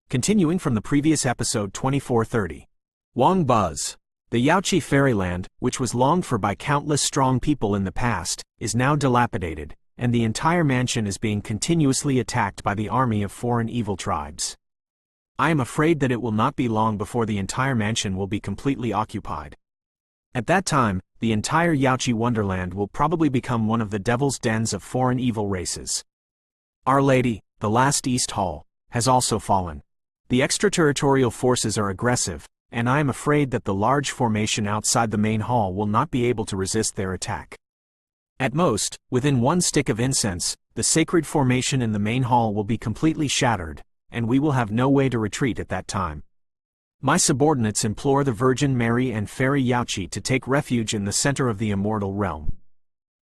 Continuing from the previous episode 2430. Wong Buzz. The Yaoqi Fairyland, which was longed for by countless strong people in the past, is now dilapidated, and the entire mansion is being continuously attacked by the army of foreign evil tribes. I am afraid that it will not be long before the entire mansion will be completely occupied. At that time, the entire Yaoqi Wonderland will probably become one of the devil's dens of foreign evil races. Our Lady, the last East Hall, has also fallen. The extraterritorial forces are aggressive, and I am afraid that the large formation outside the main hall will not be able to resist their attack. At most, within one stick of incense, the sacred formation in the main hall will be completely shattered, and we will have no way to retreat at that time. My subordinates implore the Virgin Mary and Fairy Yaoqi to take refuge in the center of the immortal realm.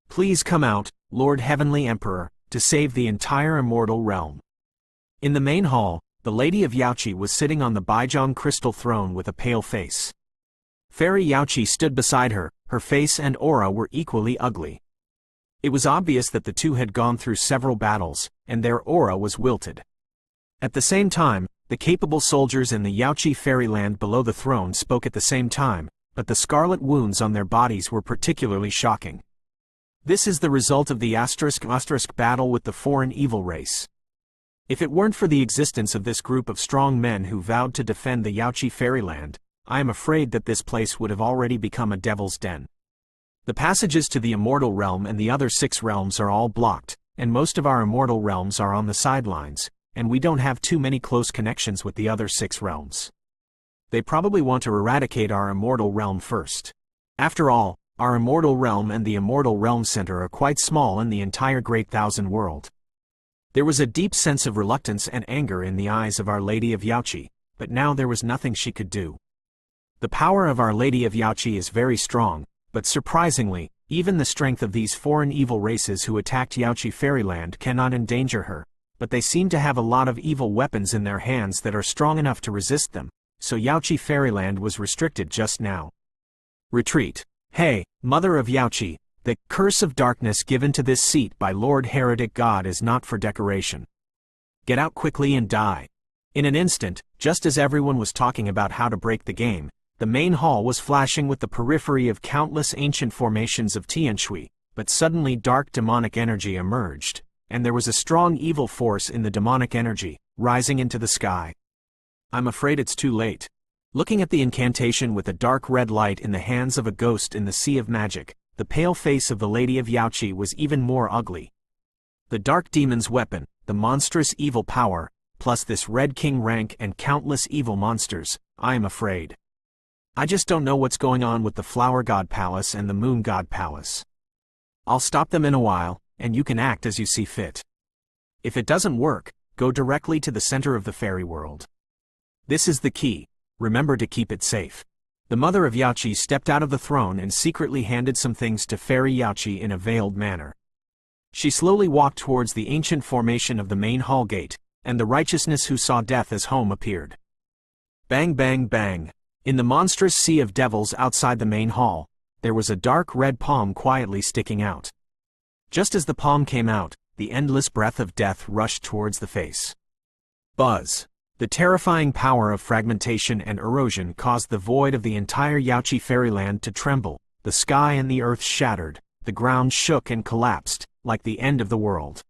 Please come out, Lord Heavenly Emperor, to save the entire immortal realm. In the main hall, the Lady of Yaoqi was sitting on the Baizhong crystal throne with a pale face. Fairy Yaoqi stood beside her, her face and aura were equally ugly. It was obvious that the two had gone through several battles, and their aura was wilted. At the same time, the capable soldiers in the Yaoqi Fairyland below the throne spoke at the same time, but the scarlet wounds on their bodies were particularly shocking. This is the result of the *** battle with the foreign evil race. If it weren't for the existence of this group of strong men who vowed to defend the Yaoqi Fairyland, I am afraid that this place would have already become a devil's den. The passages to the immortal realm and the other 6 realms are all blocked, and most of our immortal realms are on the sidelines, and we don't have too many close connections with the other 6 realms. They probably want to eradicate our immortal realm first. After all, our immortal realm and the immortal realm center are quite small in the entire Great Thousand World. There was a deep sense of reluctance and anger in the eyes of Our Lady of Yaoqi, but now there was nothing she could do. The power of Our Lady of Yaoqi is very strong, but surprisingly, even the strength of these foreign evil races who attacked Yaoqi Fairyland cannot endanger her, but they seem to have a lot of evil weapons in their hands that are strong enough to resist them, so Yaoqi Fairyland was restricted just now. Retreat. Hey, Mother of Yaoqi, the curse of darkness given to this seat by Lord Heretic God is not for decoration. Get out quickly and die. In an instant, just as everyone was talking about how to break the game, the main hall was flashing with the periphery of countless ancient formations of Tianshui, but suddenly dark demonic energy emerged, and there was a strong evil force in the demonic energy, rising into the sky. I'm afraid it's too late. Looking at the incantation with a dark red light in the hands of a ghost in the sea of magic, the pale face of the Lady of Yaoqi was even more ugly. The dark demon's weapon, the monstrous evil power, plus this Red King rank and countless evil monsters, I am afraid. I just don't know what's going on with the Flower God Palace and the Moon God Palace. I'll stop them in a while, and you can act as you see fit. If it doesn't work, go directly to the center of the fairy world. This is the key, remember to keep it safe. The Mother of Yaoqi stepped out of the throne and secretly handed some things to Fairy Yaoqi in a veiled manner. She slowly walked towards the ancient formation of the main hall gate, and the righteousness who saw death as home appeared. Bang bang bang. In the monstrous sea of devils outside the main hall, there was a dark red palm quietly sticking out. Just as the palm came out, the endless breath of death rushed towards the face. Buzz. The terrifying power of fragmentation and erosion caused the void of the entire Yaoqi Fairyland to tremble, the sky and the earth shattered, the ground shook and collapsed, like the end of the world.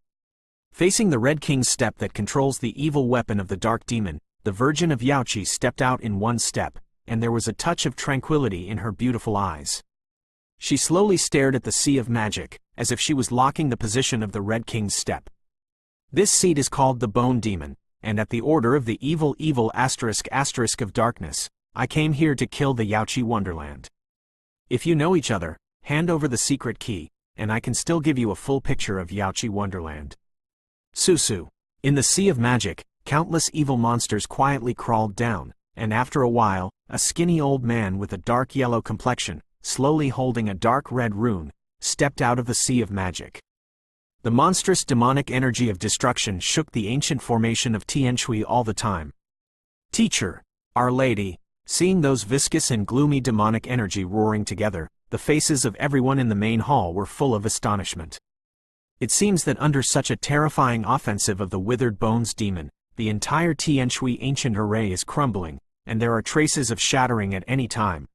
Facing the Red King's step that controls the evil weapon of the Dark Demon, the Virgin of Yaoqi stepped out in one step, and there was a touch of tranquility in her beautiful eyes. She slowly stared at the sea of magic, as if she was locking the position of the Red King's step. This seat is called the Bone Demon, and at the order of the evil ** of darkness, I came here to kill the Yaoqi Wonderland. If you know each other, hand over the secret key, and I can still give you a full picture of Yaoqi Wonderland. Susu. In the sea of magic, countless evil monsters quietly crawled down, and after a while, a skinny old man with a dark yellow complexion, slowly holding a dark red rune, stepped out of the sea of magic. The monstrous demonic energy of destruction shook the ancient formation of Tianshui all the time. Teacher, Our Lady, seeing those viscous and gloomy demonic energy roaring together, the faces of everyone in the main hall were full of astonishment. It seems that under such a terrifying offensive of the Withered Bones demon, the entire Tianshui ancient array is crumbling, and there are traces of shattering at any time.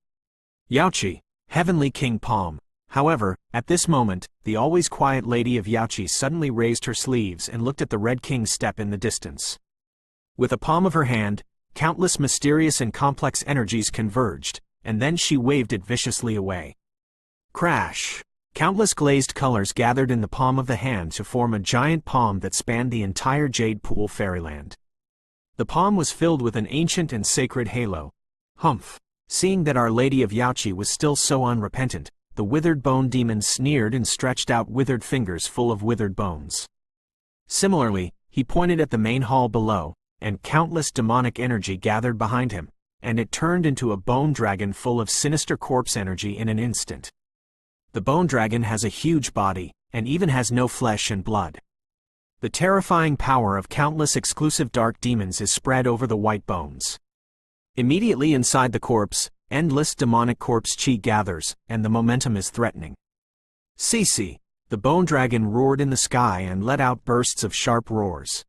Yaoqi, Heavenly King Palm. However, at this moment, the always quiet Lady of Yaoqi suddenly raised her sleeves and looked at the Red King's step in the distance. With the palm of her hand, countless mysterious and complex energies converged, and then she waved it viciously away. Crash! Countless glazed colors gathered in the palm of the hand to form a giant palm that spanned the entire Jade Pool Fairyland. The palm was filled with an ancient and sacred halo. Humph! Seeing that Our Lady of Yaoqi was still so unrepentant, the withered bone demon sneered and stretched out withered fingers full of withered bones. Similarly, he pointed at the main hall below, and countless demonic energy gathered behind him, and it turned into a bone dragon full of sinister corpse energy in an instant. The bone dragon has a huge body, and even has no flesh and blood. The terrifying power of countless exclusive dark demons is spread over the white bones. Immediately inside the corpse, endless demonic corpse chi gathers, and the momentum is threatening. Cece! The bone dragon roared in the sky and let out bursts of sharp roars.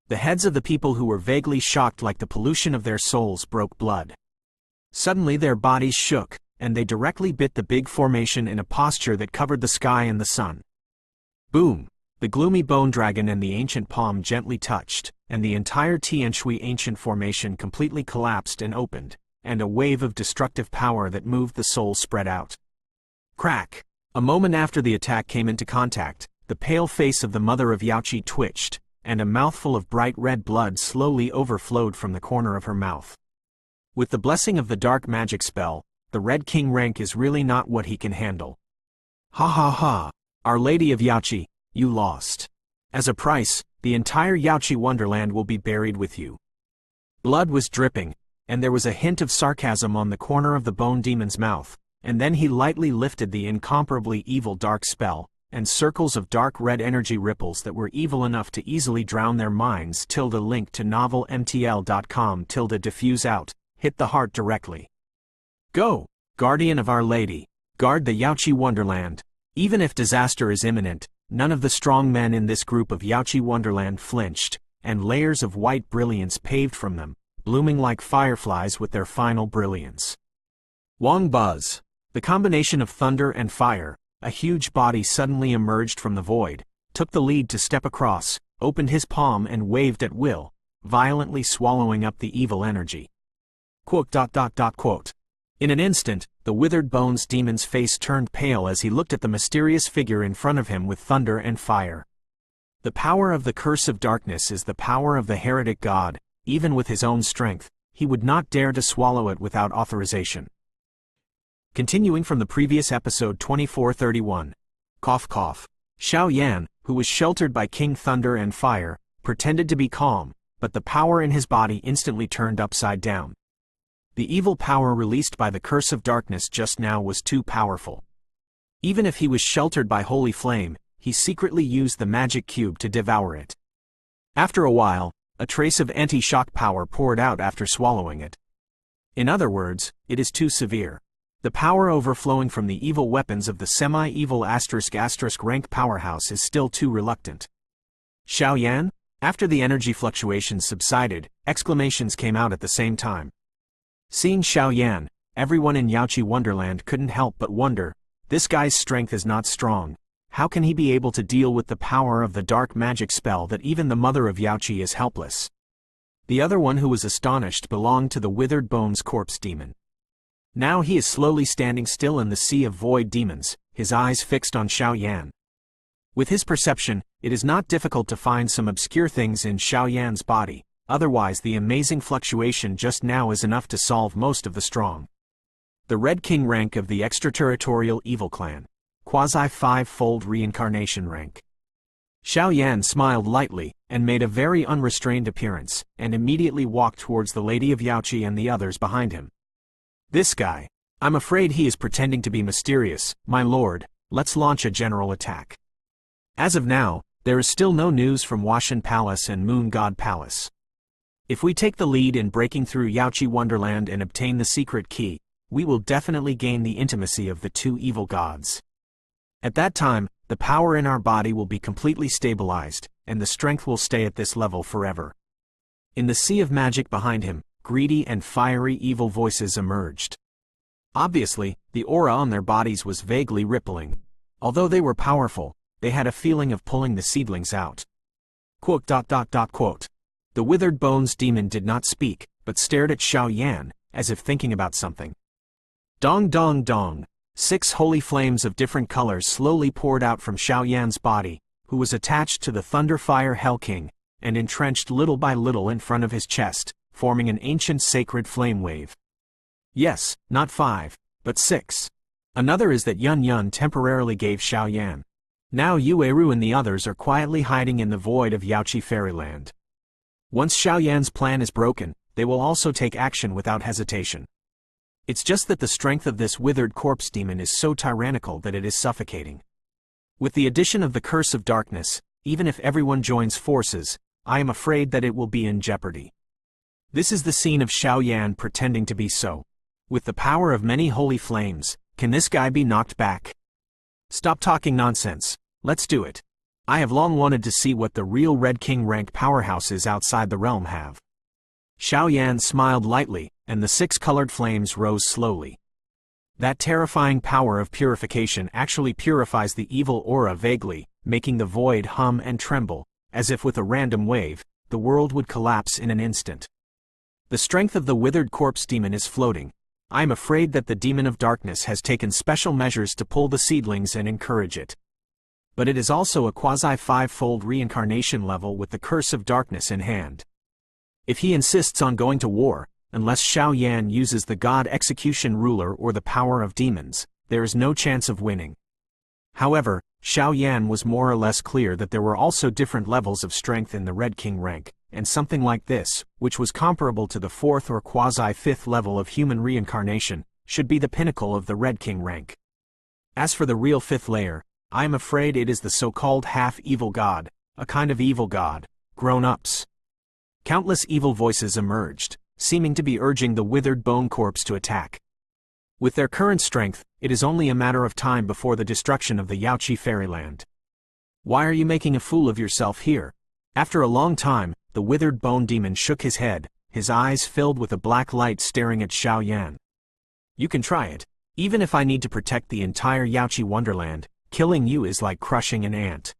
The heads of the people who were vaguely shocked like the pollution of their souls broke blood. Suddenly their bodies shook, and they directly bit the big formation in a posture that covered the sky and the sun. Boom! The gloomy bone dragon and the ancient palm gently touched, and the entire Tianshui ancient formation completely collapsed and opened, and a wave of destructive power that moved the soul spread out. Crack! A moment after the attack came into contact, the pale face of the mother of Yaoqi twitched, and a mouthful of bright red blood slowly overflowed from the corner of her mouth. With the blessing of the dark magic spell, the Red King rank is really not what he can handle. Ha ha ha! Our Lady of Yaoqi, you lost. As a price, the entire Yaoqi Wonderland will be buried with you. Blood was dripping, and there was a hint of sarcasm on the corner of the bone demon's mouth, and then he lightly lifted the incomparably evil dark spell, and circles of dark red energy ripples that were evil enough to easily drown their minds. Link to novelmtl.com. Diffuse out, hit the heart directly. Go, Guardian of Our Lady, guard the Yaoqi Wonderland. Even if disaster is imminent, none of the strong men in this group of Yaoqi Wonderland flinched, and layers of white brilliance paved from them, blooming like fireflies with their final brilliance. Wong Buzz. The combination of thunder and fire, a huge body suddenly emerged from the void, took the lead to step across, opened his palm and waved at will, violently swallowing up the evil energy. Quote. In an instant, the withered bones demon's face turned pale as he looked at the mysterious figure in front of him with thunder and fire. The power of the curse of darkness is the power of the heretic god. Even with his own strength, he would not dare to swallow it without authorization. Continuing from the previous episode 2431. Cough cough. Xiao Yan, who was sheltered by King Thunder and Fire, pretended to be calm, but the power in his body instantly turned upside down. The evil power released by the curse of darkness just now was too powerful. Even if he was sheltered by holy flame, he secretly used the magic cube to devour it. After a while, a trace of anti-shock power poured out after swallowing it. In other words, it is too severe. The power overflowing from the evil weapons of the semi-evil *** rank powerhouse is still too reluctant. Xiao Yan? After the energy fluctuations subsided, exclamations came out at the same time. Seeing Xiao Yan, everyone in Yaoqi Wonderland couldn't help but wonder, this guy's strength is not strong. How can he be able to deal with the power of the dark magic spell that even the mother of Yaoqi is helpless? The other one who was astonished belonged to the withered bones corpse demon. Now he is slowly standing still in the sea of void demons, his eyes fixed on Xiao Yan. With his perception, it is not difficult to find some obscure things in Xiao Yan's body, otherwise the amazing fluctuation just now is enough to solve most of the strong. The Red King rank of the extraterritorial evil clan. Quasi-5-fold reincarnation rank. Xiao Yan smiled lightly, and made a very unrestrained appearance, and immediately walked towards the Lady of Yaoqi and the others behind him. This guy. I'm afraid he is pretending to be mysterious, my lord. Let's launch a general attack. As of now, there is still no news from Washan Palace and Moon God Palace. If we take the lead in breaking through Yaoqi Wonderland and obtain the secret key, we will definitely gain the intimacy of the two evil gods. At that time, the power in our body will be completely stabilized, and the strength will stay at this level forever. In the sea of magic behind him, greedy and fiery evil voices emerged. Obviously, the aura on their bodies was vaguely rippling. Although they were powerful, they had a feeling of pulling the seedlings out. Quote. The withered bones demon did not speak, but stared at Xiao Yan, as if thinking about something. Dong dong dong. 6 holy flames of different colors slowly poured out from Xiao Yan's body, who was attached to the Thunderfire Hell King, and entrenched little by little in front of his chest, forming an ancient sacred flame wave. Yes, not 5, but 6. Another is that Yun Yun temporarily gave Xiao Yan. Now Yueru and the others are quietly hiding in the void of Yaoqi Fairyland. Once Xiao Yan's plan is broken, they will also take action without hesitation. It's just that the strength of this withered corpse demon is so tyrannical that it is suffocating. With the addition of the curse of darkness, even if everyone joins forces, I am afraid that it will be in jeopardy. This is the scene of Xiao Yan pretending to be so. With the power of many holy flames, can this guy be knocked back? Stop talking nonsense, let's do it. I have long wanted to see what the real Red King rank powerhouses outside the realm have. Xiao Yan smiled lightly, and the 6 colored flames rose slowly. That terrifying power of purification actually purifies the evil aura vaguely, making the void hum and tremble, as if with a random wave, the world would collapse in an instant. The strength of the withered corpse demon is floating. I am afraid that the demon of darkness has taken special measures to pull the seedlings and encourage it. But it is also a quasi-5-fold reincarnation level with the curse of darkness in hand. If he insists on going to war, unless Xiao Yan uses the God Execution Ruler or the power of demons, there is no chance of winning. However, Xiao Yan was more or less clear that there were also different levels of strength in the Red King rank, and something like this, which was comparable to the 4th or quasi-5th level of human reincarnation, should be the pinnacle of the Red King rank. As for the real 5th layer, I am afraid it is the so-called half-evil god, a kind of evil god, grown-ups. Countless evil voices emerged, seeming to be urging the withered bone corpse to attack. With their current strength, it is only a matter of time before the destruction of the Yaoqi Fairyland. Why are you making a fool of yourself here? After a long time, the withered bone demon shook his head, his eyes filled with a black light staring at Xiao Yan. You can try it. Even if I need to protect the entire Yaoqi Wonderland, killing you is like crushing an ant.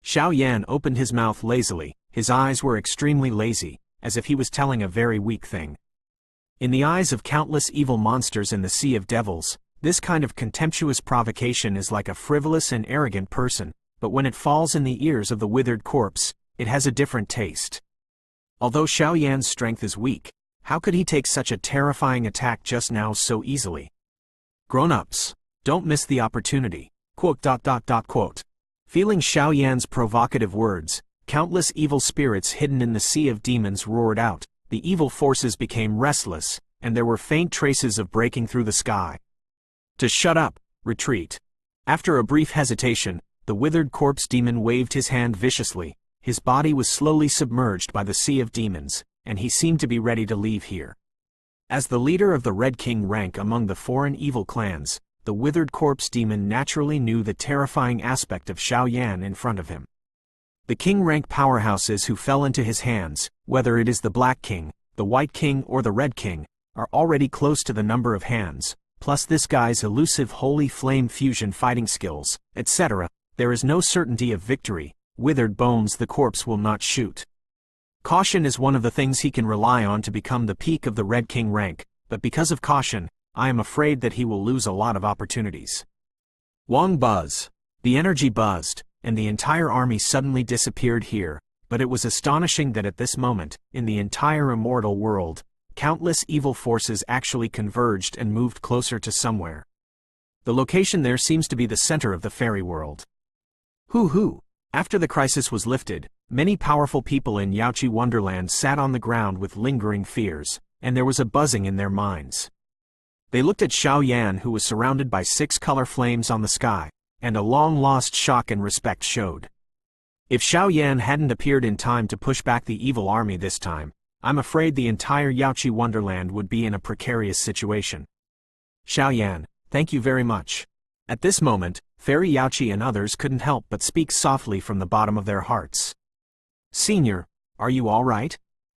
Xiao Yan opened his mouth lazily, his eyes were extremely lazy, as if he was telling a very weak thing. In the eyes of countless evil monsters in the Sea of Devils, this kind of contemptuous provocation is like a frivolous and arrogant person, but when it falls in the ears of the withered corpse, it has a different taste. Although Xiao Yan's strength is weak, how could he take such a terrifying attack just now so easily? Grown-ups, don't miss the opportunity. Quote. Feeling Xiao Yan's provocative words, countless evil spirits hidden in the sea of demons roared out, the evil forces became restless, and there were faint traces of breaking through the sky. To shut up, retreat. After a brief hesitation, the withered corpse demon waved his hand viciously, his body was slowly submerged by the sea of demons, and he seemed to be ready to leave here. As the leader of the Red King rank among the foreign evil clans, the withered corpse demon naturally knew the terrifying aspect of Xiao Yan in front of him. The king rank powerhouses who fell into his hands, whether it is the Black King, the White King or the Red King, are already close to the number of hands, plus this guy's elusive holy flame fusion fighting skills, etc. There is no certainty of victory. Withered bones the corpse will not shoot. Caution is one of the things he can rely on to become the peak of the Red King rank, but because of caution, I am afraid that he will lose a lot of opportunities. Wong buzz. The energy buzzed, and the entire army suddenly disappeared here, but it was astonishing that at this moment, in the entire immortal world, countless evil forces actually converged and moved closer to somewhere. The location there seems to be the center of the fairy world. Hoo. After the crisis was lifted, many powerful people in Yaoqi Wonderland sat on the ground with lingering fears, and there was a buzzing in their minds. They looked at Xiao Yan, who was surrounded by 6 color flames on the sky, and a long-lost shock and respect showed. If Xiao Yan hadn't appeared in time to push back the evil army this time, I'm afraid the entire Yaoqi Wonderland would be in a precarious situation. Xiao Yan, thank you very much. At this moment, Fairy Yaoqi and others couldn't help but speak softly from the bottom of their hearts. Senior, are you all right?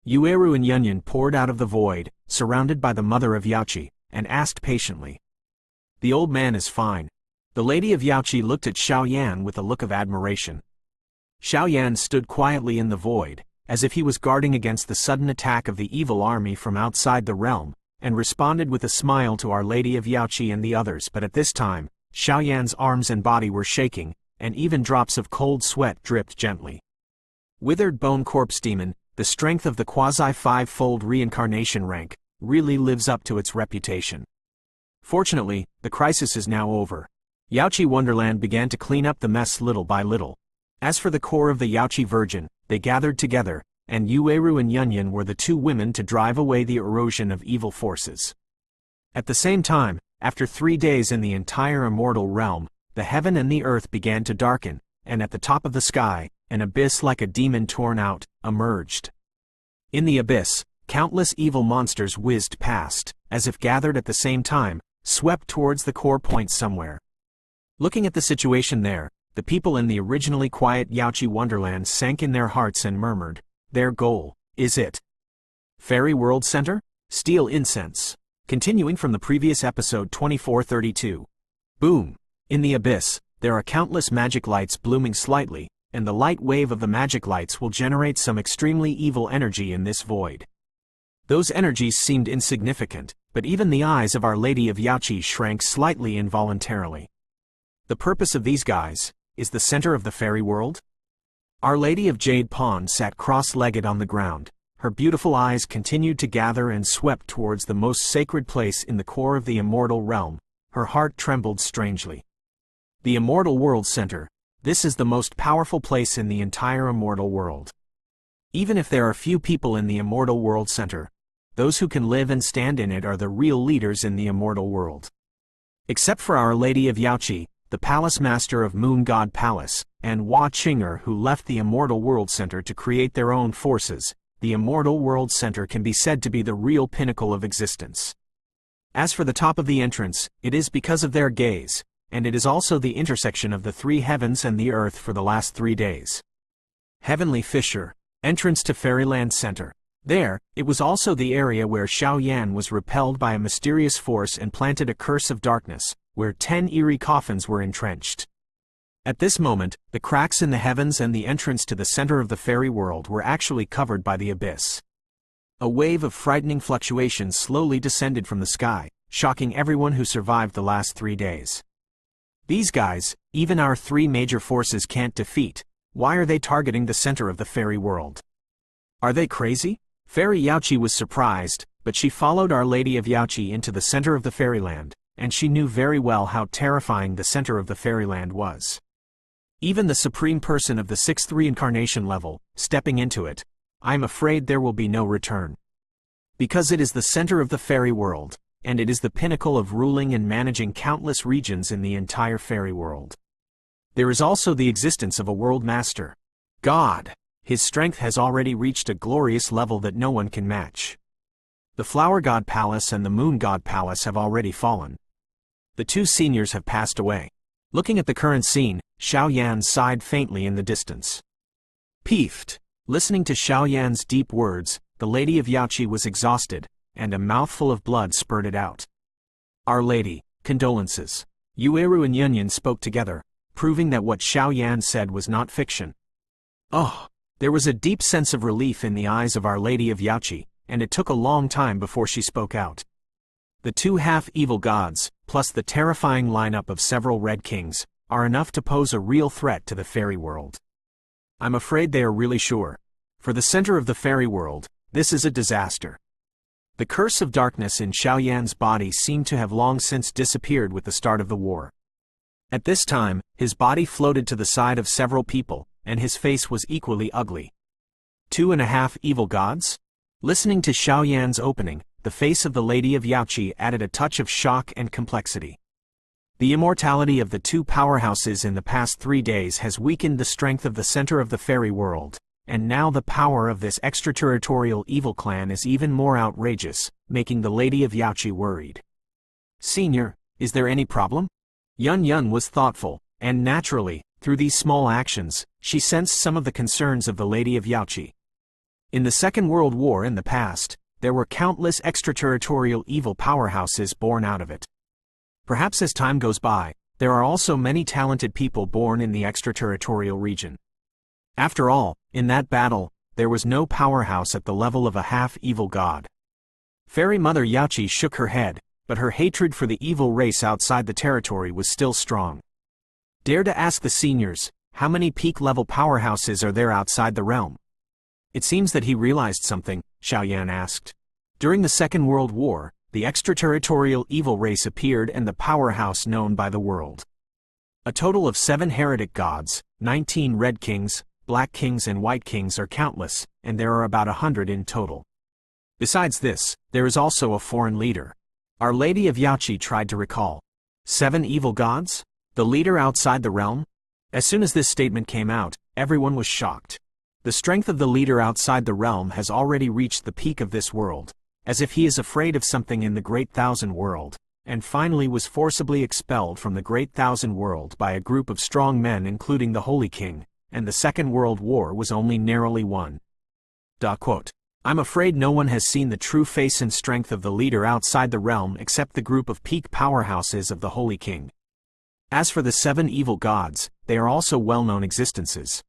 Yueru and Yunyan poured out of the void, surrounded by the mother of Yaoqi, and asked patiently. The old man is fine. The lady of Yaoqi looked at Xiaoyan with a look of admiration. Xiaoyan stood quietly in the void, as if he was guarding against the sudden attack of the evil army from outside the realm, and responded with a smile to Our Lady of Yaoqi and the others. But at this time, Xiaoyan's arms and body were shaking, and even drops of cold sweat dripped gently. Withered Bone Corpse Demon, the strength of the quasi-five-fold reincarnation rank, really lives up to its reputation. Fortunately, the crisis is now over. Yaoqi Wonderland began to clean up the mess little by little. As for the core of the Yaoqi Virgin, they gathered together, and Yueru and Yunyan were the two women to drive away the erosion of evil forces. At the same time, after 3 days in the entire immortal realm, the heaven and the earth began to darken, and at the top of the sky, an abyss like a demon torn out, emerged. In the abyss, countless evil monsters whizzed past, as if gathered at the same time, swept towards the core point somewhere. Looking at the situation there, the people in the originally quiet Yaoqi Wonderland sank in their hearts and murmured, "Their goal, is it? Fairy World Center? Steal incense." Continuing from the previous episode 2432. Boom! In the abyss, there are countless magic lights blooming slightly, and the light wave of the magic lights will generate some extremely evil energy in this void. Those energies seemed insignificant, but even the eyes of Our Lady of Yaoqi shrank slightly involuntarily. The purpose of these guys is the center of the fairy world? Our Lady of Jade Pond sat cross-legged on the ground. Her beautiful eyes continued to gather and swept towards the most sacred place in the core of the immortal realm. Her heart trembled strangely. The Immortal World Center. This is the most powerful place in the entire immortal world. Even if there are few people in the Immortal World Center, those who can live and stand in it are the real leaders in the immortal world. Except for Our Lady of Yaoqi, the Palace Master of Moon God Palace, and Hua Qing'er, who left the Immortal World Center to create their own forces, the Immortal World Center can be said to be the real pinnacle of existence. As for the top of the entrance, it is because of their gaze, and it is also the intersection of the 3 heavens and the earth for the last 3 days. Heavenly Fissure, entrance to Fairyland Center. There, it was also the area where Xiaoyan was repelled by a mysterious force and planted a curse of darkness, where 10 eerie coffins were entrenched. At this moment, the cracks in the heavens and the entrance to the center of the fairy world were actually covered by the abyss. A wave of frightening fluctuations slowly descended from the sky, shocking everyone who survived the last 3 days. These guys, even our 3 major forces can't defeat. Why are they targeting the center of the fairy world? Are they crazy? Fairy Yaoqi was surprised, but she followed Our Lady of Yaoqi into the center of the fairyland, and she knew very well how terrifying the center of the fairyland was. Even the supreme person of the 6th reincarnation level, stepping into it, I'm afraid there will be no return. Because it is the center of the fairy world, and it is the pinnacle of ruling and managing countless regions in the entire fairy world. There is also the existence of a world master. God. His strength has already reached a glorious level that no one can match. The Flower God Palace and the Moon God Palace have already fallen. The 2 seniors have passed away. Looking at the current scene, Xiaoyan sighed faintly in the distance. Peeved. Listening to Xiaoyan's deep words, the Lady of Yaoqi was exhausted, and a mouthful of blood spurted out. Our Lady, condolences. Yueru and Yunyan spoke together, proving that what Xiaoyan said was not fiction. Oh! There was a deep sense of relief in the eyes of Our Lady of Yaoqi, and it took a long time before she spoke out. The 2 half-evil gods, plus the terrifying lineup of several Red Kings, are enough to pose a real threat to the fairy world. I'm afraid they are really sure. For the center of the fairy world, this is a disaster. The curse of darkness in Xiaoyan's body seemed to have long since disappeared with the start of the war. At this time, his body floated to the side of several people, and his face was equally ugly. 2.5 evil gods? Listening to Xiaoyan's opening, the face of the Lady of Yaoqi added a touch of shock and complexity. The immortality of the 2 powerhouses in the past 3 days has weakened the strength of the center of the fairy world, and now the power of this extraterritorial evil clan is even more outrageous, making the Lady of Yaoqi worried. Senior, is there any problem? Yun was thoughtful, and naturally, through these small actions, she sensed some of the concerns of the Lady of Yaoqi. In the Second World War in the past, there were countless extraterritorial evil powerhouses born out of it. Perhaps as time goes by, there are also many talented people born in the extraterritorial region. After all, in that battle, there was no powerhouse at the level of a half-evil god. Fairy Mother Yachi shook her head, but her hatred for the evil race outside the territory was still strong. Dare to ask the seniors, how many peak-level powerhouses are there outside the realm? It seems that he realized something, Xiaoyan asked. During the Second World War, the extraterritorial evil race appeared and the powerhouse known by the world. A total of 7 heretic gods, 19 red kings, black kings and white kings are countless, and there are about 100 in total. Besides this, there is also a foreign leader. Our Lady of Yachi tried to recall. 7 evil gods? The leader outside the realm? As soon as this statement came out, everyone was shocked. The strength of the leader outside the realm has already reached the peak of this world, as if he is afraid of something in the Great Thousand World, and finally was forcibly expelled from the Great Thousand World by a group of strong men including the Holy King, and the Second World War was only narrowly won. I'm afraid no one has seen the true face and strength of the leader outside the realm except the group of peak powerhouses of the Holy King. As for the 7 evil gods, they are also well-known existences.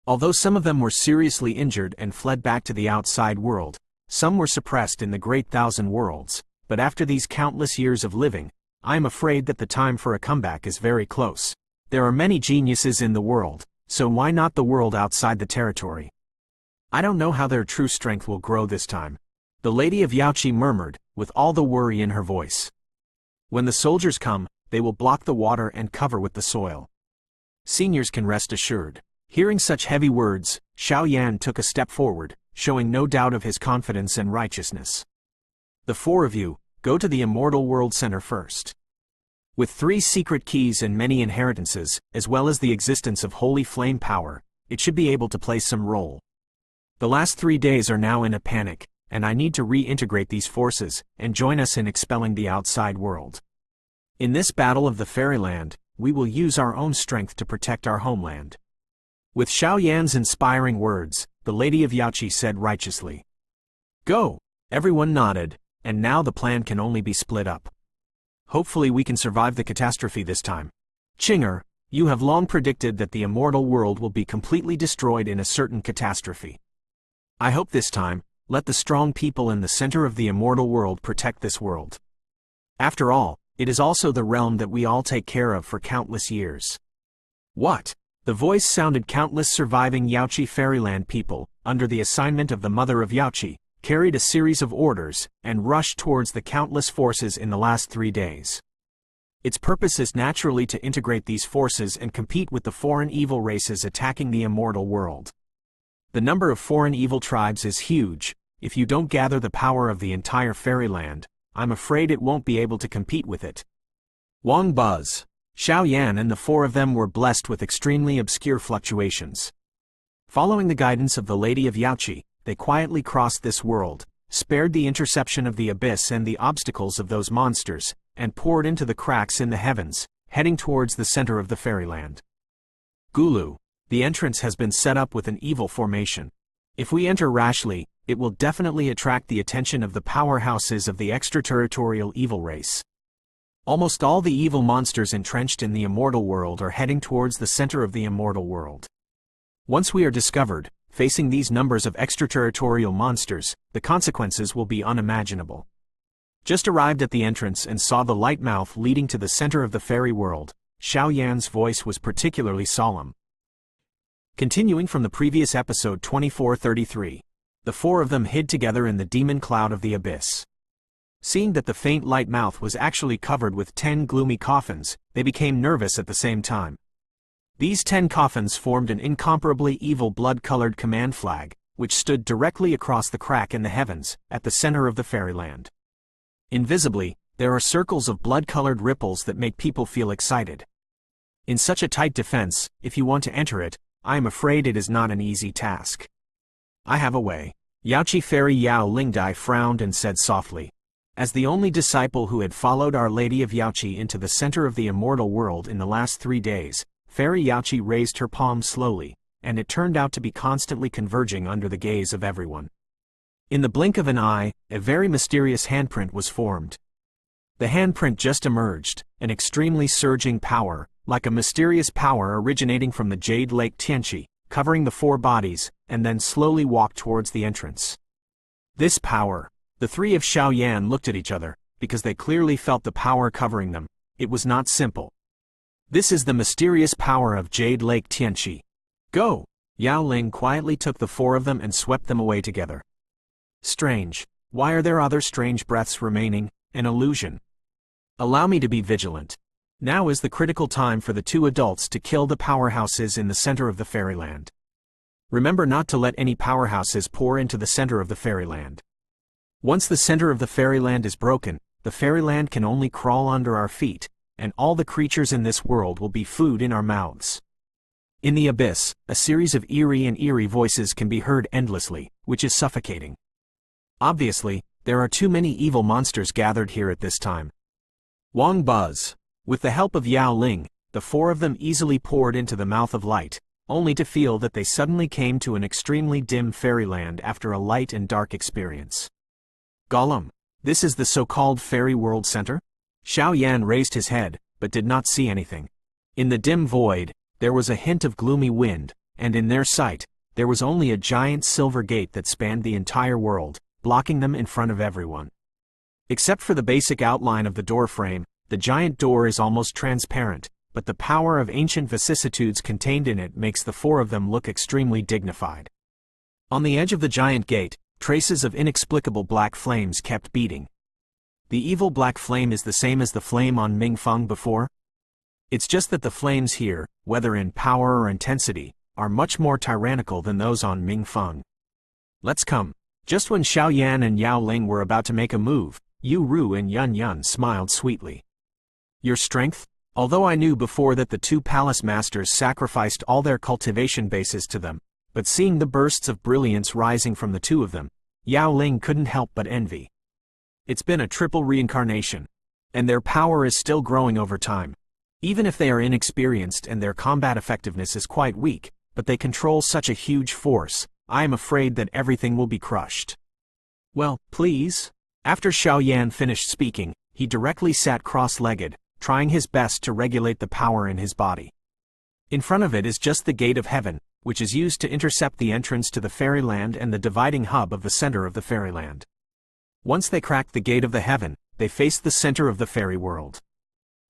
Although some of them were seriously injured and fled back to the outside world, some were suppressed in the Great Thousand Worlds, but after these countless years of living, I am afraid that the time for a comeback is very close. There are many geniuses in the world, so why not the world outside the territory? I don't know how their true strength will grow this time. The Lady of Yachi murmured, with all the worry in her voice. When the soldiers come, they will block the water and cover with the soil. Seniors can rest assured. Hearing such heavy words, Xiaoyan took a step forward, showing no doubt of his confidence and righteousness. The 4 of you, go to the Immortal World Center first. With 3 secret keys and many inheritances, as well as the existence of holy flame power, it should be able to play some role. The last 3 days are now in a panic, and I need to reintegrate these forces, and join us in expelling the outside world. In this battle of the Fairyland, we will use our own strength to protect our homeland. With Xiaoyan's inspiring words, the Lady of Yachi said righteously. Go! Everyone nodded, and now the plan can only be split up. Hopefully we can survive the catastrophe this time. Chinger, you have long predicted that the immortal world will be completely destroyed in a certain catastrophe. I hope this time, let the strong people in the center of the immortal world protect this world. After all, it is also the realm that we all take care of for countless years. What? The voice sounded countless surviving Yachi Fairyland people, under the assignment of the Mother of Yachi, carried a series of orders, and rushed towards the countless forces in the last 3 days. Its purpose is naturally to integrate these forces and compete with the foreign evil races attacking the immortal world. The number of foreign evil tribes is huge. If you don't gather the power of the entire Fairyland, I'm afraid it won't be able to compete with it. Wang Buzz, Xiaoyan and the 4 of them were blessed with extremely obscure fluctuations. Following the guidance of the Lady of Yachi, they quietly crossed this world, spared the interception of the abyss and the obstacles of those monsters, and poured into the cracks in the heavens, heading towards the center of the Fairyland. Gulu, the entrance has been set up with an evil formation. If we enter rashly, it will definitely attract the attention of the powerhouses of the extraterritorial evil race. Almost all the evil monsters entrenched in the immortal world are heading towards the center of the immortal world. Once we are discovered, facing these numbers of extraterritorial monsters, the consequences will be unimaginable. Just arrived at the entrance and saw the light mouth leading to the center of the fairy world, Xiaoyan's voice was particularly solemn. Continuing from the previous episode 2433, the 4 of them hid together in the demon cloud of the abyss. Seeing that the faint light mouth was actually covered with 10 gloomy coffins, they became nervous at the same time. These 10 coffins formed an incomparably evil blood-colored command flag, which stood directly across the crack in the heavens, at the center of the Fairyland. Invisibly, there are circles of blood-colored ripples that make people feel excited. In such a tight defense, if you want to enter it, I am afraid it is not an easy task. I have a way. Yachi Fairy Yao Lingdai frowned and said softly. As the only disciple who had followed Our Lady of Yachi into the center of the immortal world in the last 3 days, Fairy Yachi raised her palm slowly, and it turned out to be constantly converging under the gaze of everyone. In the blink of an eye, a very mysterious handprint was formed. The handprint just emerged, an extremely surging power, like a mysterious power originating from the Jade Lake Tianqi, covering the four bodies, and then slowly walked towards the entrance. This power. The three of Xiaoyan looked at each other, because they clearly felt the power covering them. It was not simple. This is the mysterious power of Jade Lake Tianqi. Go! Yao Ling quietly took the four of them and swept them away together. Strange. Why are there other strange breaths remaining? An illusion. Allow me to be vigilant. Now is the critical time for the two adults to kill the powerhouses in the center of the fairyland. Remember not to let any powerhouses pour into the center of the fairyland. Once the center of the fairyland is broken, the fairyland can only crawl under our feet, and all the creatures in this world will be food in our mouths. In the abyss, a series of eerie voices can be heard endlessly, which is suffocating. Obviously, there are too many evil monsters gathered here at this time. Wang Buzz. With the help of Yao Ling, the four of them easily poured into the mouth of light, only to feel that they suddenly came to an extremely dim fairyland after a light and dark experience. Gollum, this is the so-called Fairy World Center? Xiaoyan raised his head, but did not see anything. In the dim void, there was a hint of gloomy wind, and in their sight, there was only a giant silver gate that spanned the entire world, blocking them in front of everyone. Except for the basic outline of the door frame, the giant door is almost transparent, but the power of ancient vicissitudes contained in it makes the four of them look extremely dignified. On the edge of the giant gate, traces of inexplicable black flames kept beating. The evil black flame is the same as the flame on Mingfeng before? It's just that the flames here, whether in power or intensity, are much more tyrannical than those on Mingfeng. Let's come. Just when Xiaoyan and Yao Ling were about to make a move, Yu Ru and Yun Yun smiled sweetly. Your strength? Although I knew before that the two palace masters sacrificed all their cultivation bases to them, but seeing the bursts of brilliance rising from the two of them, Yao Ling couldn't help but envy. It's been a triple reincarnation, and their power is still growing over time. Even if they are inexperienced and their combat effectiveness is quite weak, but they control such a huge force, I am afraid that everything will be crushed. Well, please? After Xiaoyan finished speaking, he directly sat cross-legged, trying his best to regulate the power in his body. In front of it is just the Gate of Heaven, which is used to intercept the entrance to the fairyland and the dividing hub of the center of the fairyland. Once they cracked the Gate of the Heaven, they faced the center of the fairy world.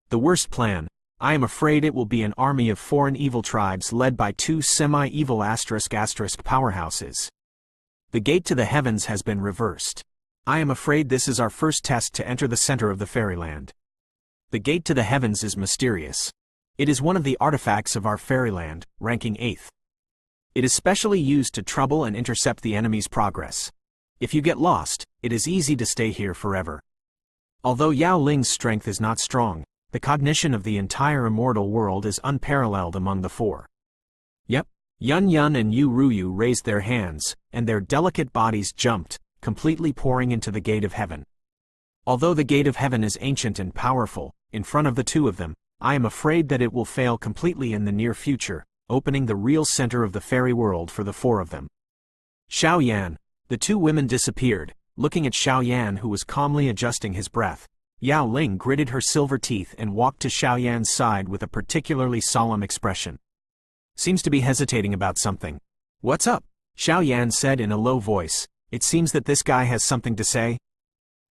The worst plan, I am afraid it will be an army of foreign evil tribes led by two semi-evil *** powerhouses. The gate to the heavens has been reversed. I am afraid this is our first test to enter the center of the fairyland. The gate to the heavens is mysterious. It is one of the artifacts of our fairyland, ranking 8th. It is specially used to trouble and intercept the enemy's progress. If you get lost, it is easy to stay here forever. Although Yao Ling's strength is not strong, the cognition of the entire immortal world is unparalleled among the four. Yep, Yun Yun and Yu Ruyu raised their hands, and their delicate bodies jumped, completely pouring into the Gate of Heaven. Although the Gate of Heaven is ancient and powerful, in front of the two of them, I am afraid that it will fail completely in the near future, opening the real center of the fairy world for the four of them. Xiaoyan. The two women disappeared, looking at Xiaoyan who was calmly adjusting his breath. Yao Ling gritted her silver teeth and walked to Xiaoyan's side with a particularly solemn expression. Seems to be hesitating about something. What's up? Xiaoyan said in a low voice. It seems that this guy has something to say.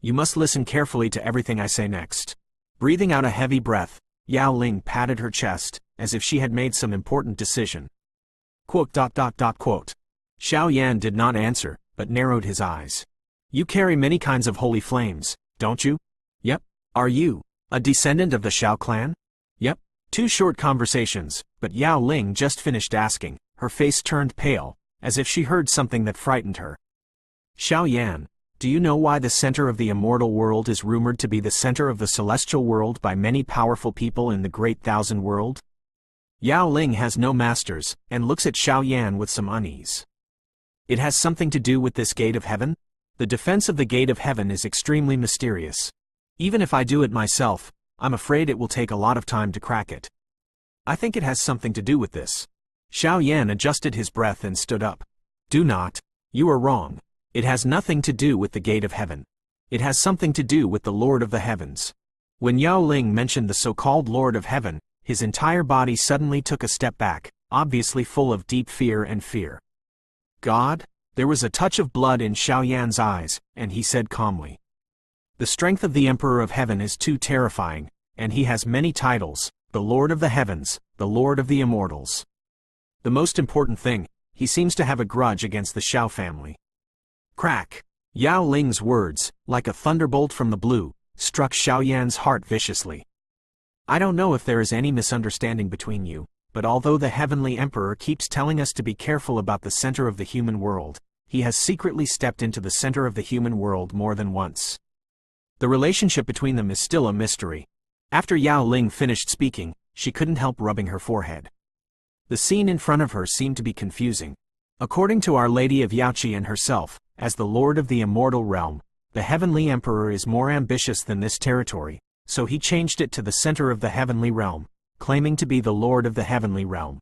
You must listen carefully to everything I say next. Breathing out a heavy breath, Yao Ling patted her chest, as if she had made some important decision. Xiaoyan did not answer, but narrowed his eyes. You carry many kinds of holy flames, don't you? Yep. Are you a descendant of the Xiao clan? Yep. Two short conversations, but Yao Ling just finished asking, her face turned pale, as if she heard something that frightened her. Xiaoyan, do you know why the center of the immortal world is rumored to be the center of the celestial world by many powerful people in the Great Thousand World? Yao Ling has no masters, and looks at Xiaoyan with some unease. It has something to do with this Gate of Heaven? The defense of the Gate of Heaven is extremely mysterious. Even if I do it myself, I'm afraid it will take a lot of time to crack it. I think it has something to do with this. Xiao Yan adjusted his breath and stood up. Do not. You are wrong. It has nothing to do with the gate of heaven. It has something to do with the Lord of the heavens. When Yao Ling mentioned the so-called Lord of heaven, his entire body suddenly took a step back, obviously full of deep fear and fear. God? There was a touch of blood in Xiao Yan's eyes, and he said calmly. The strength of the Emperor of Heaven is too terrifying, and he has many titles, the Lord of the Heavens, the Lord of the Immortals. The most important thing, he seems to have a grudge against the Xiao family. Crack! Yao Ling's words, like a thunderbolt from the blue, struck Xiao Yan's heart viciously. I don't know if there is any misunderstanding between you, but although the Heavenly Emperor keeps telling us to be careful about the center of the human world, he has secretly stepped into the center of the human world more than once. The relationship between them is still a mystery. After Yao Ling finished speaking, she couldn't help rubbing her forehead. The scene in front of her seemed to be confusing. According to Our Lady of Yaoqi and herself, as the Lord of the Immortal Realm, the Heavenly Emperor is more ambitious than this territory, so he changed it to the center of the Heavenly Realm, claiming to be the Lord of the Heavenly Realm.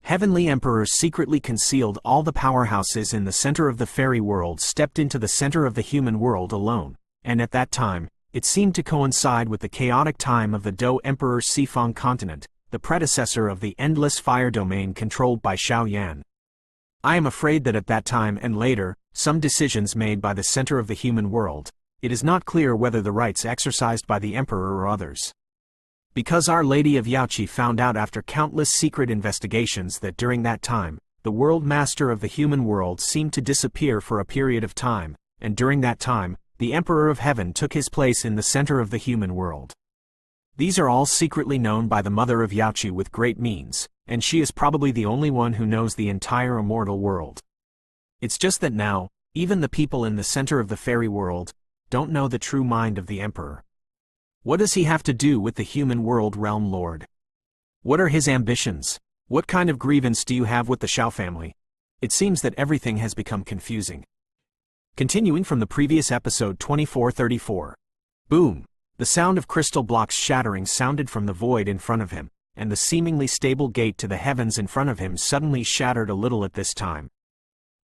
Heavenly Emperors secretly concealed all the powerhouses in the center of the fairy world, stepped into the center of the human world alone, and at that time, it seemed to coincide with the chaotic time of the Dou Emperor's Sifang continent, the predecessor of the endless fire domain controlled by Xiao Yan. I am afraid that at that time and later, some decisions made by the center of the human world, it is not clear whether the rights exercised by the Emperor or others. Because Our Lady of Yaoqi found out after countless secret investigations that during that time, the World Master of the human world seemed to disappear for a period of time, and during that time, the Emperor of Heaven took his place in the center of the human world. These are all secretly known by the Mother of Yaoqi with great means, and she is probably the only one who knows the entire immortal world. It's just that now, even the people in the center of the fairy world don't know the true mind of the Emperor. What does he have to do with the human world realm lord? What are his ambitions? What kind of grievance do you have with the Xiao family? It seems that everything has become confusing. Continuing from the previous episode 2434. Boom! The sound of crystal blocks shattering sounded from the void in front of him, and the seemingly stable gate to the heavens in front of him suddenly shattered a little at this time.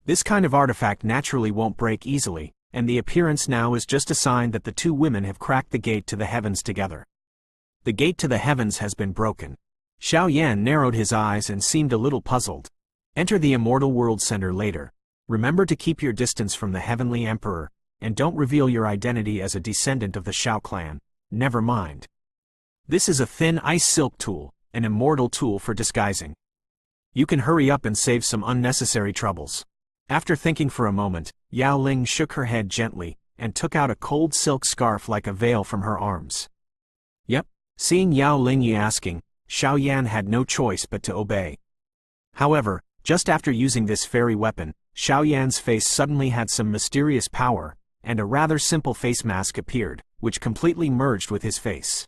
This kind of artifact naturally won't break easily, and the appearance now is just a sign that the two women have cracked the gate to the heavens together. The gate to the heavens has been broken. Xiao Yan narrowed his eyes and seemed a little puzzled. Enter the Immortal World Center later. Remember to keep your distance from the Heavenly Emperor, and don't reveal your identity as a descendant of the Xiao clan. Never mind. This is a thin ice silk tool, an immortal tool for disguising. You can hurry up and save some unnecessary troubles. After thinking for a moment, Yao Ling shook her head gently, and took out a cold silk scarf like a veil from her arms. Yep, seeing Yao Ling asking, Xiao Yan had no choice but to obey. However, just after using this fairy weapon, Xiao Yan's face suddenly had some mysterious power, and a rather simple face mask appeared, which completely merged with his face.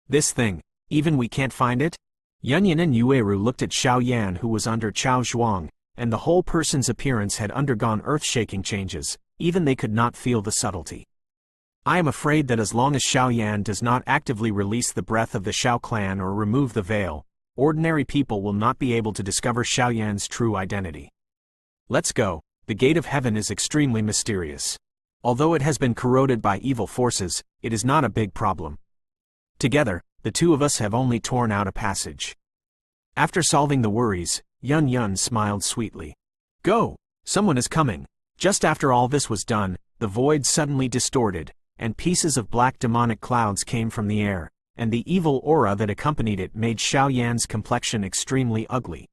This thing, even we can't find it? Yunyan and Yueru looked at Xiao Yan, who was under Chao Zhuang, and the whole person's appearance had undergone earth-shaking changes, even they could not feel the subtlety. I am afraid that as long as Xiao Yan does not actively release the breath of the Xiao clan or remove the veil, ordinary people will not be able to discover Xiao Yan's true identity. Let's go. The gate of heaven is extremely mysterious. Although it has been corroded by evil forces, it is not a big problem. Together, the two of us have only torn out a passage. After solving the worries, Yun Yun smiled sweetly. Go! Someone is coming. Just after all this was done, the void suddenly distorted, and pieces of black demonic clouds came from the air, and the evil aura that accompanied it made Xiao Yan's complexion extremely ugly.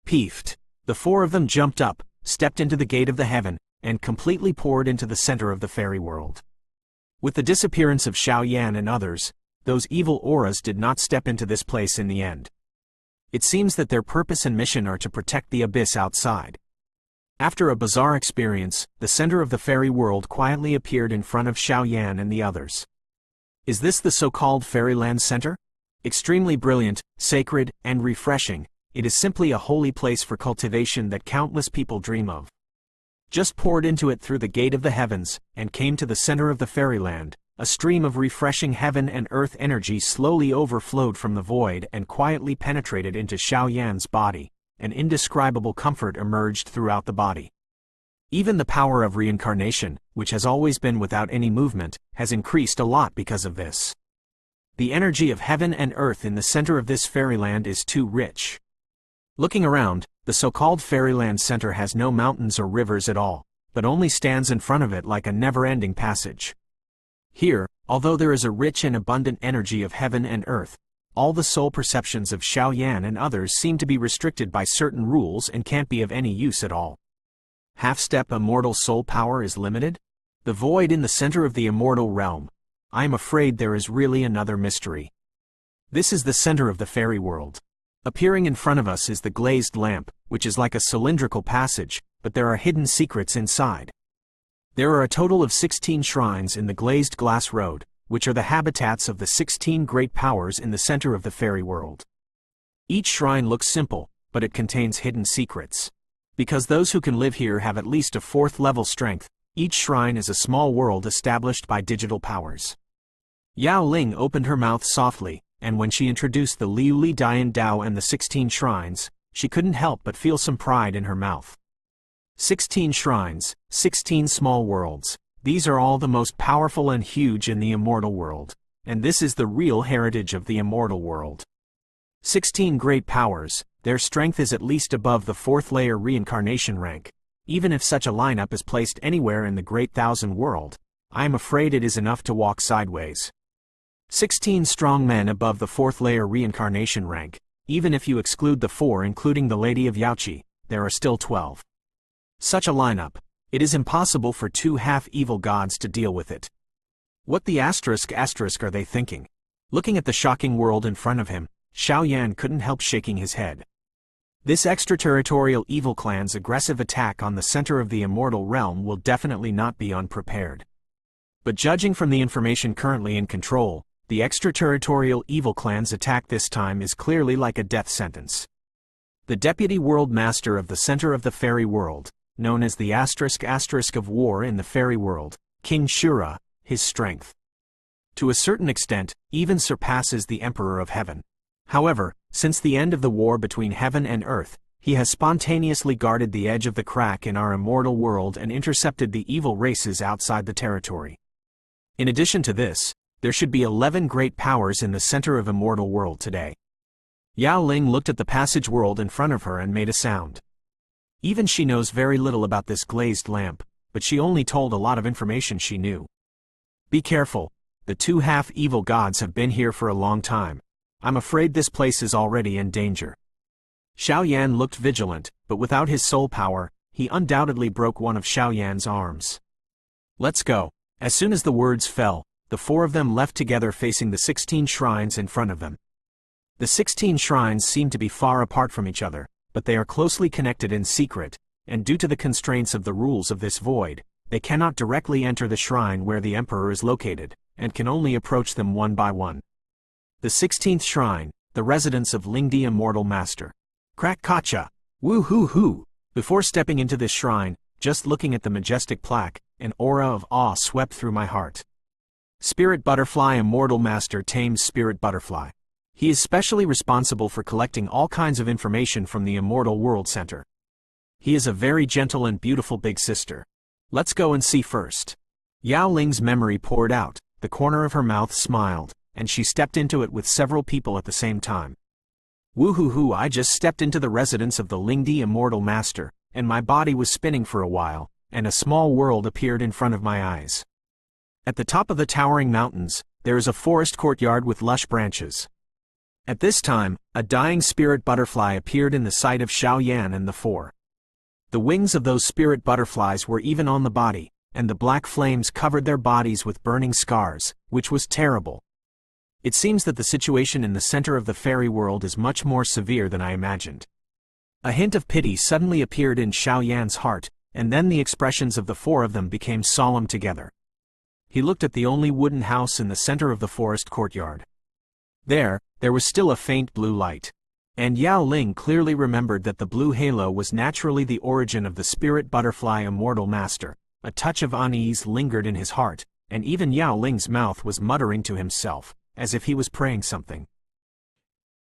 Peeved. The four of them jumped up, stepped into the gate of the heaven, and completely poured into the center of the fairy world. With the disappearance of Xiao Yan and others, those evil auras did not step into this place in the end. It seems that their purpose and mission are to protect the abyss outside. After a bizarre experience, the center of the fairy world quietly appeared in front of Xiao Yan and the others. Is this the so-called Fairyland Center? Extremely brilliant, sacred, and refreshing, it is simply a holy place for cultivation that countless people dream of. Just poured into it through the gate of the heavens, and came to the center of the fairyland, a stream of refreshing heaven and earth energy slowly overflowed from the void and quietly penetrated into Xiao Yan's body, an indescribable comfort emerged throughout the body. Even the power of reincarnation, which has always been without any movement, has increased a lot because of this. The energy of heaven and earth in the center of this fairyland is too rich. Looking around, the so-called Fairyland Center has no mountains or rivers at all, but only stands in front of it like a never-ending passage. Here, although there is a rich and abundant energy of heaven and earth, all the soul perceptions of Xiao Yan and others seem to be restricted by certain rules and can't be of any use at all. Half-step immortal soul power is limited? The void in the center of the immortal realm. I am afraid there is really another mystery. This is the center of the fairy world. Appearing in front of us is the glazed lamp, which is like a cylindrical passage, but there are hidden secrets inside. There are a total of 16 shrines in the glazed glass road, which are the habitats of the 16 great powers in the center of the fairy world. Each shrine looks simple, but it contains hidden secrets. Because those who can live here have at least a 4th level strength, each shrine is a small world established by digital powers. Yao Ling opened her mouth softly, and when she introduced the Liu Li Dian Dao and the 16 shrines, she couldn't help but feel some pride in her mouth. 16 shrines, 16 small worlds, these are all the most powerful and huge in the immortal world, and this is the real heritage of the immortal world. 16 great powers, their strength is at least above the 4th layer reincarnation rank. Even if such a lineup is placed anywhere in the Great Thousand World, I am afraid it is enough to walk sideways. 16 strong men above the 4th layer reincarnation rank. Even if you exclude the 4 including the Lady of Yaoqi, there are still 12. Such a lineup, it is impossible for 2 half-evil gods to deal with it. What the asterisk are they thinking? Looking at the shocking world in front of him, Xiao Yan couldn't help shaking his head. This extraterritorial evil clan's aggressive attack on the center of the immortal realm will definitely not be unprepared. But judging from the information currently in control, the extraterritorial evil clan's attack this time is clearly like a death sentence. The Deputy World Master of the center of the fairy world, known as the asterisk of war in the fairy world, King Shura, his strength, to a certain extent, even surpasses the Emperor of Heaven. However, since the end of the war between heaven and earth, he has spontaneously guarded the edge of the crack in our immortal world and intercepted the evil races outside the territory. In addition to this, there should be 11 great powers in the center of immortal world today. Yao Ling looked at the passage world in front of her and made a sound. Even she knows very little about this glazed lamp, but she only told a lot of information she knew. Be careful, the 2 half-evil gods have been here for a long time. I'm afraid this place is already in danger. Xiao Yan looked vigilant, but without his soul power, he undoubtedly broke one of Xiao Yan's arms. Let's go. As soon as the words fell, the 4 of them left together facing the 16 shrines in front of them. The 16 shrines seem to be far apart from each other, but they are closely connected in secret, and due to the constraints of the rules of this void, they cannot directly enter the shrine where the Emperor is located, and can only approach them one by one. The 16th shrine, the residence of Lingdi Immortal Master. Crack Kacha! Woo-hoo-hoo! Before stepping into this shrine, just looking at the majestic plaque, an aura of awe swept through my heart. Spirit Butterfly Immortal Master tames Spirit Butterfly. He is specially responsible for collecting all kinds of information from the Immortal World Center. He is a very gentle and beautiful big sister. Let's go and see first. Yao Ling's memory poured out, the corner of her mouth smiled, and she stepped into it with several people at the same time. Woo-hoo-hoo! I just stepped into the residence of the Lingdi Immortal Master, and my body was spinning for a while, and a small world appeared in front of my eyes. At the top of the towering mountains, there is a forest courtyard with lush branches. At this time, a dying spirit butterfly appeared in the sight of Xiao Yan and the 4. The wings of those spirit butterflies were even on the body, and the black flames covered their bodies with burning scars, which was terrible. It seems that the situation in the center of the fairy world is much more severe than I imagined. A hint of pity suddenly appeared in Xiao Yan's heart, and then the expressions of the 4 of them became solemn together. He looked at the only wooden house in the center of the forest courtyard. There was still a faint blue light. And Yao Ling clearly remembered that the blue halo was naturally the origin of the Spirit Butterfly Immortal Master. A touch of unease lingered in his heart, and even Yao Ling's mouth was muttering to himself, as if he was praying something.